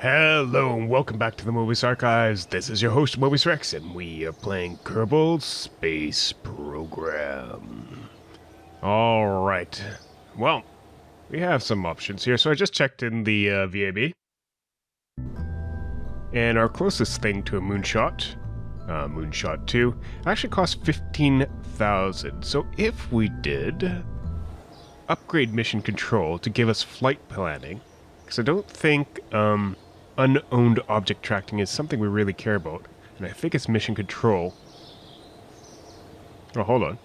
Hello and welcome back to the Mobius Archives. This is your host, Mobius Rex, and we are playing Kerbal Space Program. Alright. Well, we have some options here, so I just checked in the VAB. And our closest thing to a moonshot, Moonshot 2, actually costs 15,000. So if we did upgrade mission control to give us flight planning, because I don't think unowned object tracking is something we really care about, and I think it's mission control. Oh, hold on.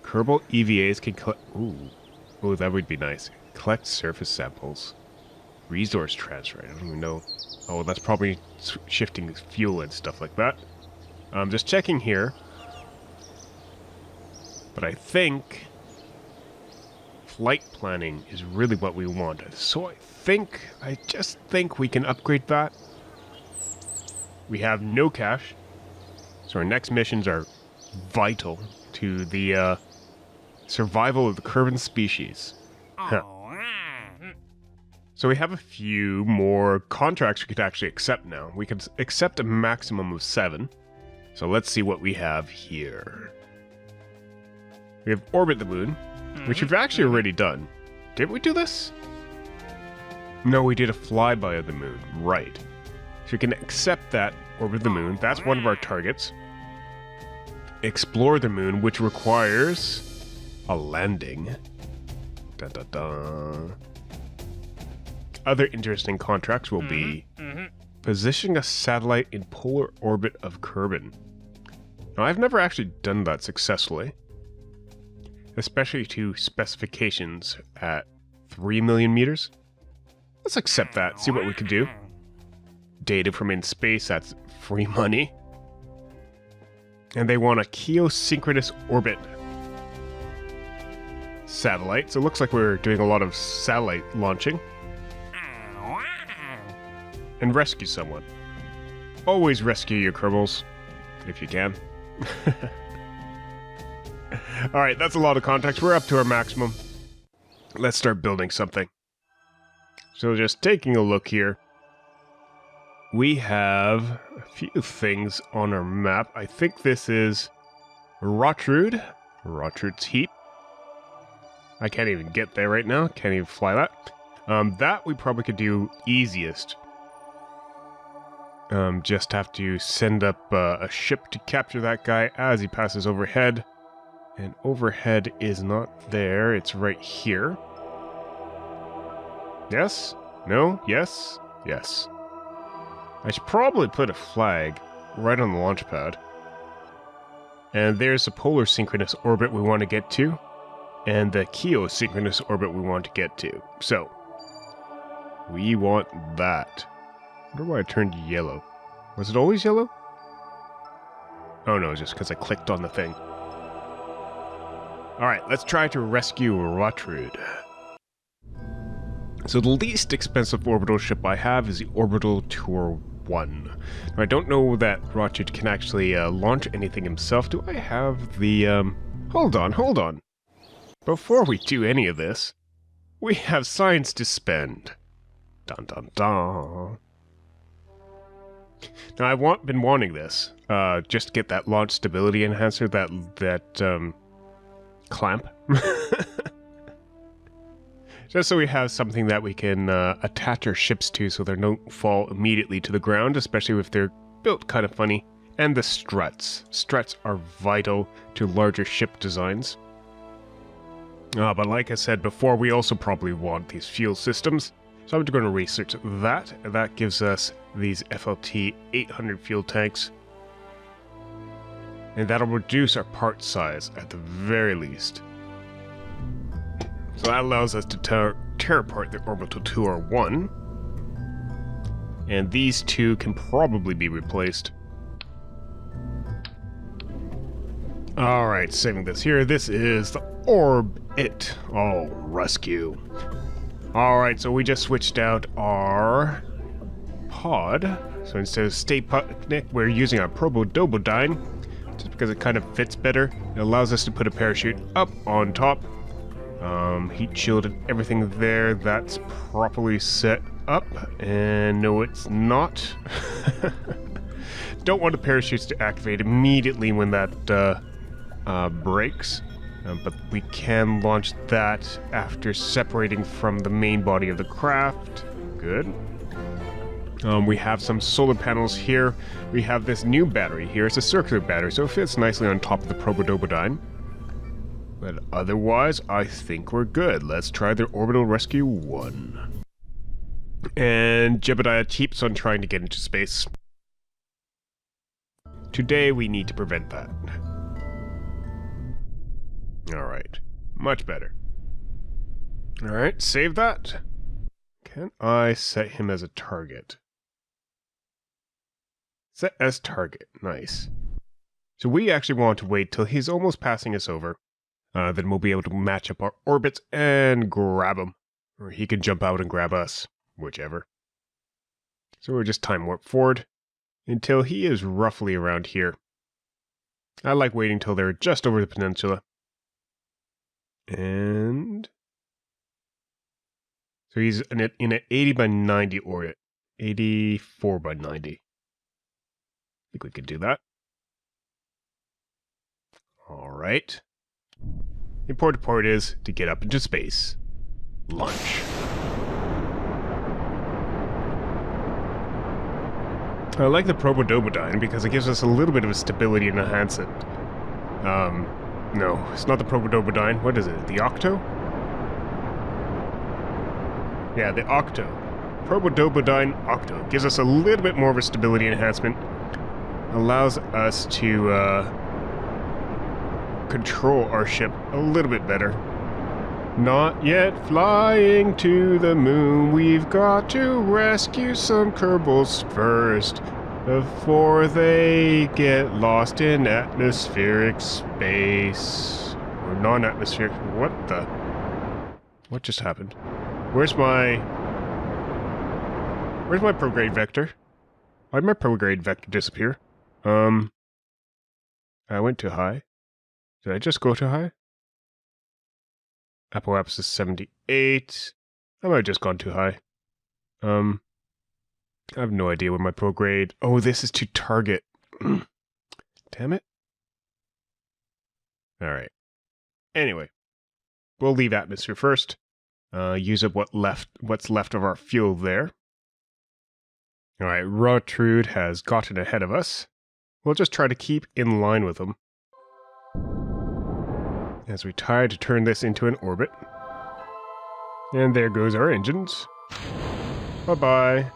Kerbal EVAs can collect... Ooh, that would be nice. Collect surface samples. Resource transfer, I don't even know. Oh, that's probably shifting fuel and stuff like that. I'm just checking here. But I think flight planning is really what we want. So I just think we can upgrade that. We have no cash. So our next missions are vital to the survival of the Kerbal species. Huh. So we have a few more contracts we could actually accept now. We can accept a maximum of 7. So let's see what we have here. We have Orbit the Moon, which we've actually already done. Did we do this? No, we did a flyby of the moon. Right. So we can accept that, Orbit the Moon. That's one of our targets. Explore the moon, which requires a landing. Dun, dun, dun. Other interesting contracts will be positioning a satellite in polar orbit of Kerbal. Now, I've never actually done that successfully, especially to specifications at 3 million meters. Let's accept that, see what we can do. Data from in space, that's free money. And they want a geosynchronous orbit satellite, so it looks like we're doing a lot of satellite launching. And rescue someone. Always rescue your Kerbals, if you can. Alright, that's a lot of contacts. We're up to our maximum. Let's start building something. So just taking a look here. We have a few things on our map. I think this is Rotrude. Rotrude's heap. I can't even get there right now. Can't even fly that. That we probably could do easiest. Just have to send up a ship to capture that guy as he passes overhead. And overhead is not there, it's right here. Yes? No? Yes? Yes. I should probably put a flag right on the launch pad. And there's the polar synchronous orbit we want to get to. And the geosynchronous orbit we want to get to. So, we want that. I wonder why it turned yellow. Was it always yellow? Oh no, just because I clicked on the thing. Alright, let's try to rescue Rotrude. So the least expensive orbital ship I have is the Orbital Tour 1. Now, I don't know that Rotrude can actually launch anything himself. Do I have the... Hold on. Before we do any of this, we have science to spend. Dun dun dun. Now, I've been wanting this, just to get that launch stability enhancer, that clamp. Just so we have something that we can attach our ships to so they don't fall immediately to the ground, especially if they're built kind of funny. And the struts. Struts are vital to larger ship designs. But like I said before, we also probably want these fuel systems. So I'm going to research that, and that gives us these FLT 800 fuel tanks. And that'll reduce our part size at the very least. So that allows us to tear apart the Orbital Tour 1. And these two can probably be replaced. Alright, saving this here. This is the Orbit. Oh, rescue. Alright, so we just switched out our pod. So instead of Stay Picnic, we're using our Probodobodyne. Just because it kind of fits better. It allows us to put a parachute up on top. Heat shield and everything there. That's properly set up. And no, it's not. Don't want the parachutes to activate immediately when that breaks. But we can launch that after separating from the main body of the craft. Good. We have some solar panels here. We have this new battery here. It's a circular battery, so it fits nicely on top of the Probodobodyne. But otherwise, I think we're good. Let's try the Orbital Rescue 1. And Jebediah keeps on trying to get into space. Today, we need to prevent that. Alright. Much better. Alright, save that. Can I set him as a target? Set as target. Nice. So we actually want to wait till he's almost passing us over. Then we'll be able to match up our orbits and grab him. Or he can jump out and grab us. Whichever. So we'll just time warp forward until he is roughly around here. I like waiting till they're just over the peninsula. And so he's in an 80 by 90 orbit. 84 by 90. I think we could do that. Alright. The important part is to get up into space. Launch. I like the Probodobodyne because it gives us a little bit of a stability and enhancement. No, it's not the Probodobodyne. What is it? The Octo? Yeah, the Octo. Probodobodyne Octo. Gives us a little bit more of a stability enhancement. Allows us to control our ship a little bit better. Not yet flying to the moon. We've got to rescue some Kerbals first before they get lost in atmospheric space. Or non-atmospheric. What just happened? Where's my prograde vector? Why did my prograde vector disappear? I went too high. Did I just go too high? Apoapsis 78. I might have just gone too high. I have no idea where my prograde... Oh, this is to target. Damn it. Alright. Anyway. We'll leave atmosphere first. Use up what's left of our fuel there. Alright, Rotrude has gotten ahead of us. We'll just try to keep in line with them. As we try to turn this into an orbit. And there goes our engines. Bye-bye.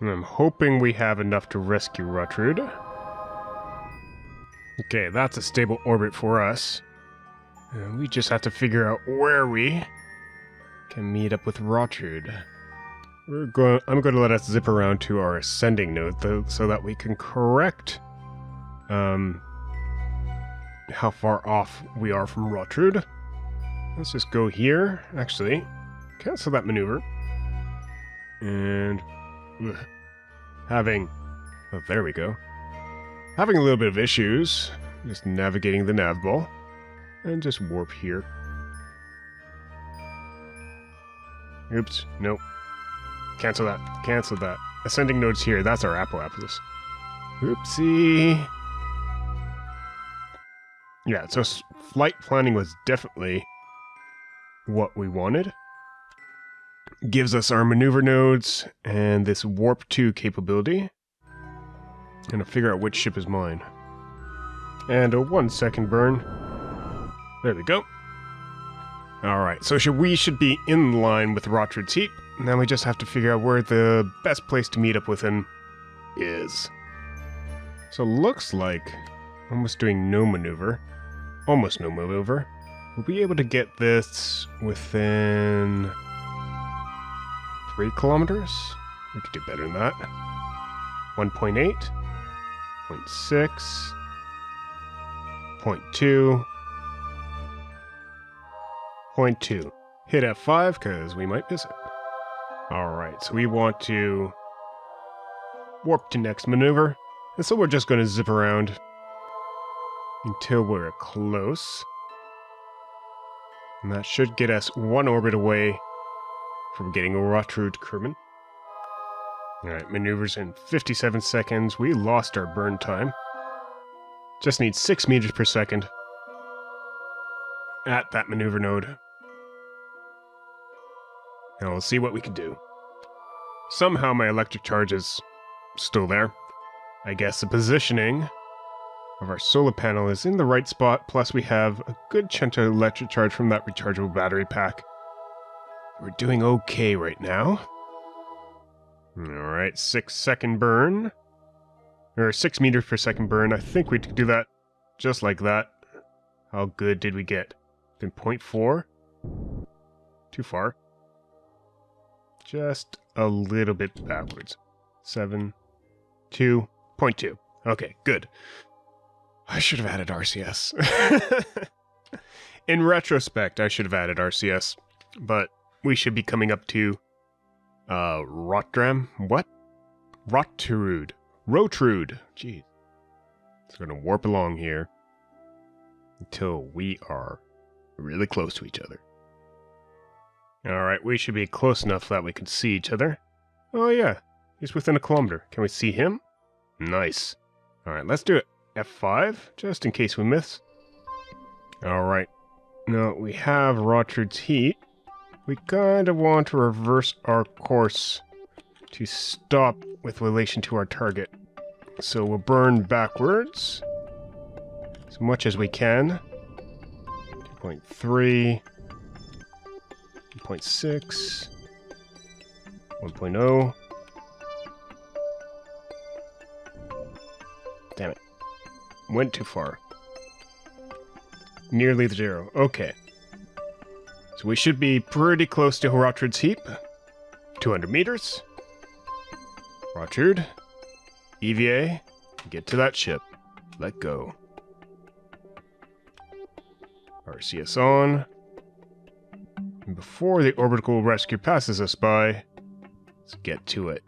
And I'm hoping we have enough to rescue Rotrude. Okay, that's a stable orbit for us. And we just have to figure out where we can meet up with Rotrude. I'm going to let us zip around to our ascending node so that we can correct how far off we are from Rotrude. Let's just go here. Actually, cancel that maneuver. And oh, there we go. Having a little bit of issues. Just navigating the nav ball. And just warp here. Oops, nope. Cancel that. Cancel that. Ascending nodes here. That's our apoapsis. Oopsie. Yeah, so flight planning was definitely what we wanted. Gives us our maneuver nodes and this warp 2 capability. Gonna figure out which ship is mine. And a 1 second burn. There we go. Alright, so we should be in line with Rotrude's heat. Now we just have to figure out where the best place to meet up with him is. So looks like almost doing no maneuver. Almost no maneuver. We'll be able to get this within 3 kilometers. We could do better than that. 1.8, 0.6, 0.2, 0.2. Hit F5 because we might miss it. Alright, so we want to warp to next maneuver. And so we're just going to zip around. until we're close. And that should get us 1 orbit away from getting a Rotrude Kerbal. Alright, maneuvers in 57 seconds. We lost our burn time. Just need 6 meters per second at that maneuver node. And we'll see what we can do. Somehow my electric charge is still there. I guess the positioning of our solar panel is in the right spot, plus we have a good chunk of electric charge from that rechargeable battery pack. We're doing okay right now. Alright, 6-second burn. Or 6 meters per second burn. I think we could do that just like that. How good did we get? Then 0.4? Too far. Just a little bit backwards. 7, 2.2. Okay, good. I should have added RCS. In retrospect, I should have added RCS. But we should be coming up to Rotrude. What? Rotrude. Jeez. It's going to warp along here until we are really close to each other. Alright, we should be close enough that we can see each other. Oh yeah, he's within 1 kilometer. Can we see him? Nice. Alright, let's do it. F5, just in case we miss. Alright. Now, we have Rotrude's heat. We kind of want to reverse our course to stop with relation to our target. So we'll burn backwards as much as we can. 2.3, 1.6, 1.0. Damn it. Went too far. Nearly the 0. Okay. So we should be pretty close to Rotrude's heap. 200 meters. Rotrude. EVA. Get to that ship. Let go. RCS on. And before the orbital rescue passes us by, let's get to it.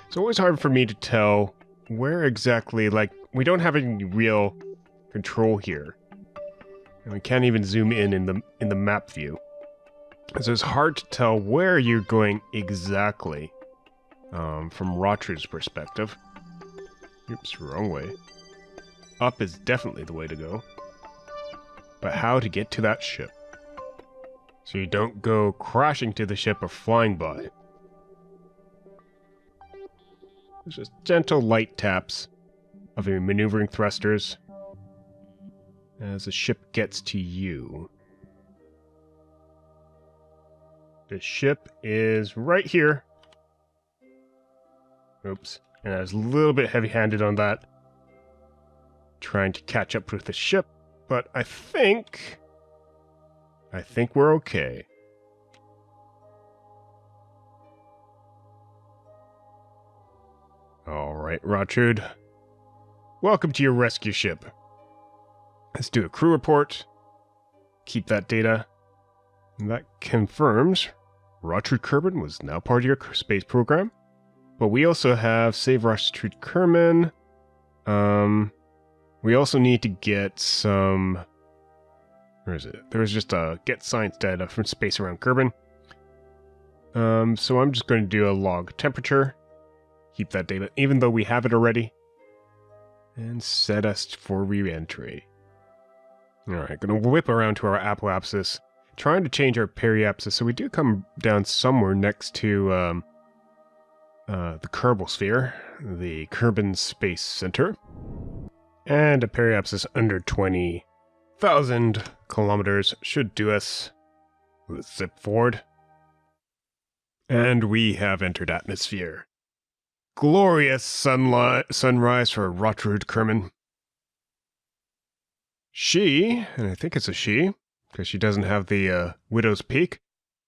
It's always hard for me to tell where exactly, like, we don't have any real control here. And we can't even zoom in the map view. So it's hard to tell where you're going exactly from Rotrude's perspective. Oops, wrong way. Up is definitely the way to go. But how to get to that ship? So you don't go crashing to the ship or flying by. There's just gentle light taps of your maneuvering thrusters as the ship gets to you. The ship is right here. Oops. And I was a little bit heavy-handed on that. Trying to catch up with the ship. But I think we're okay. Alright, Rotrude. Welcome to your rescue ship. Let's do a crew report. Keep that data. And that confirms Rotrude Kerbal was now part of your space program. But we also have Save Rotrude Kerbal. We also need to get some... Where is it? There was just a get science data from space around Kerbal. So I'm just going to do a log temperature. Keep that data, even though we have it already. And set us for re-entry. Alright, going to whip around to our apoapsis. Trying to change our periapsis, so we do come down somewhere next to the Kerbal sphere, the Kerbal Space Center. And a periapsis under 20,000 kilometers should do us. Let's zip forward. And we have entered atmosphere. Glorious sunrise for Rotrude Kerbal. She, and I think it's a she, because she doesn't have the widow's peak,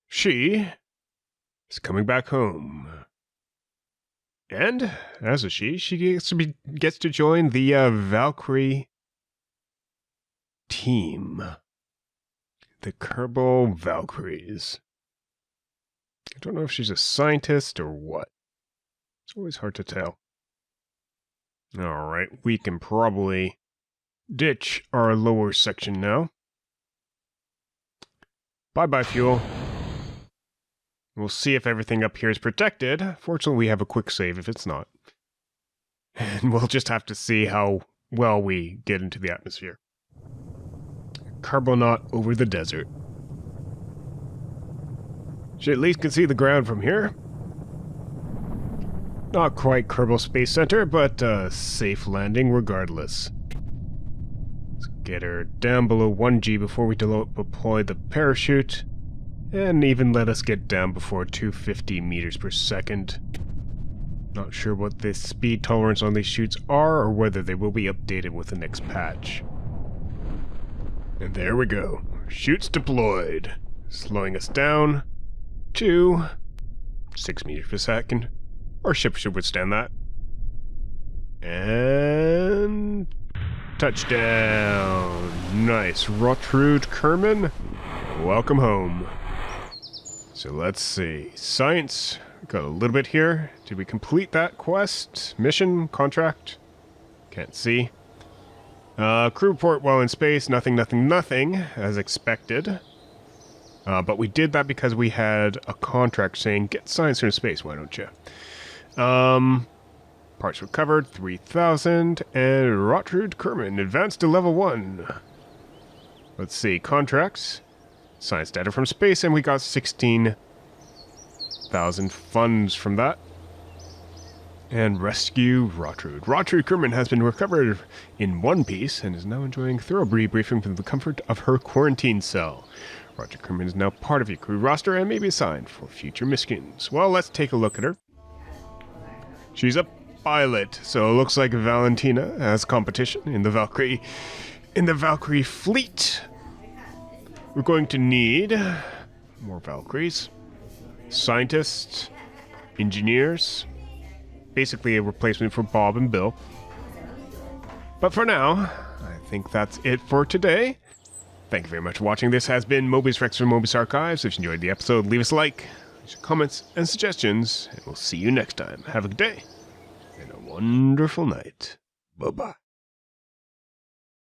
she is coming back home. And, as a she gets to join the Valkyrie team. The Kerbal Valkyries. I don't know if she's a scientist or what. It's always hard to tell. Alright, we can probably ditch our lower section now. Bye-bye, fuel. We'll see if everything up here is protected. Fortunately, we have a quick save if it's not. And we'll just have to see how well we get into the atmosphere. Carbonaut over the desert. Should at least can see the ground from here. Not quite Kerbal Space Center, but safe landing regardless. Let's get her down below 1G before we deploy the parachute. And even let us get down before 250 meters per second. Not sure what the speed tolerance on these chutes are, or whether they will be updated with the next patch. And there we go. Chutes deployed. Slowing us down to 6 meters per second. Our ship should withstand that. And touchdown. Nice. Rotrude, Kerman. Welcome home. So let's see. Science. Got a little bit here. Did we complete that quest? Mission? Contract? Can't see. Crew report while in space. Nothing, as expected. But we did that because we had a contract saying, get science from space, why don't you? Parts recovered, 3,000. And Rotrude Kerman advanced to level 1. Let's see. Contracts. Science data from space, and we got 16,000 funds from that. And rescue Rotrude. Rotrude Kerman has been recovered in one piece and is now enjoying thorough debriefing from the comfort of her quarantine cell. Rotrude Kerman is now part of your crew roster and may be assigned for future missions. Well, let's take a look at her. She's a pilot, so it looks like Valentina has competition in the Valkyrie fleet. We're going to need more Valkyries, scientists, engineers, basically a replacement for Bob and Bill. But for now, I think that's it for today. Thank you very much for watching. This has been Mobius Rex from Mobius Archives. If you enjoyed the episode, leave us a like, leave your comments and suggestions, and we'll see you next time. Have a good day and a wonderful night. Bye-bye.